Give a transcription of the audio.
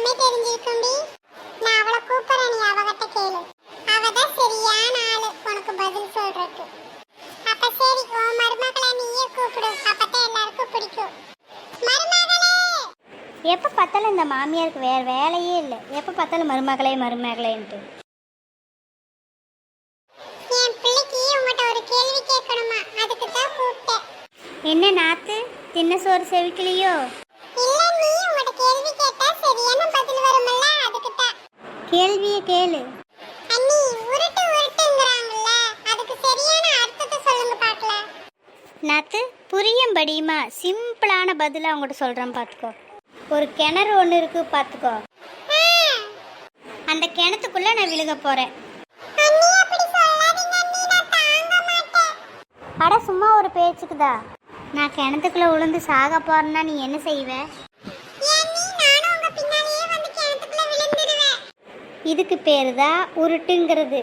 எல்லாமே தெரிஞ்சிருக்கும்டி. நான் அவளை கூப்பிடுறேன், நீ அவகிட்ட கேளு. அவதான் சரியான ஆளு உனக்கு பதில் சொல்றதுக்கு. அப்ப சரி, உன் மருமகளை நீயே கூப்பிடு, அப்பதான் எல்லாருக்கும் பிடிக்கும். மருமகளே! எப்போ பார்த்தாலும் இந்த மாமியாருக்கு வேறு வேலையே இல்லை. எப்போ பார்த்தாலும் மருமகளே மருமகளேன்ட்டு. என் பிள்ளைக்கு உங்கள்கிட்ட ஒரு கேள்வி கேட்கணுமா, அதுக்கு தான் கூப்பிட்டேன். என்ன நாத்து, தின்ன சோறு செவிக்கலையோ? இல்ல, நீ உங்கள்கிட்ட கேள்வி கேட்டா சரியான பதில் வரும்ல, அதுக்கு தான். கேள்வியை கேளு. அண்ணி, உருட்டு உருட்டுங்கறாங்கல்ல, அதுக்கு சரியான அர்த்தத்தை சொல்லுங்க பார்க்கலாம். நாத்து, புரியும்படியுமா சிம்பிளான பதிலாக அவங்ககிட்ட சொல்கிறேன் பார்த்துக்கோ. ஒரு கிணறு ஒன்று இருக்கு பார்த்துக்கோ. அந்த கிணத்துக்குள்ளே நான் விழுக போகிறேன். அண்ணி, அப்படி சொல்லாதீங்க அண்ணி, நான் தாங்க மாட்டேன். அட சும்மா ஒரு பேச்சுக்குதா. நான் கிணத்துக்குள்ளே விழுந்து சாக போகிறேன்னா நீ என்ன செய்வ? அண்ணி, நானும் உங்க பின்னாடியே வந்து கிணத்துக்குள்ள விழுந்துடுவேன். இதுக்கு பேர் தான் உருட்டுங்கிறது.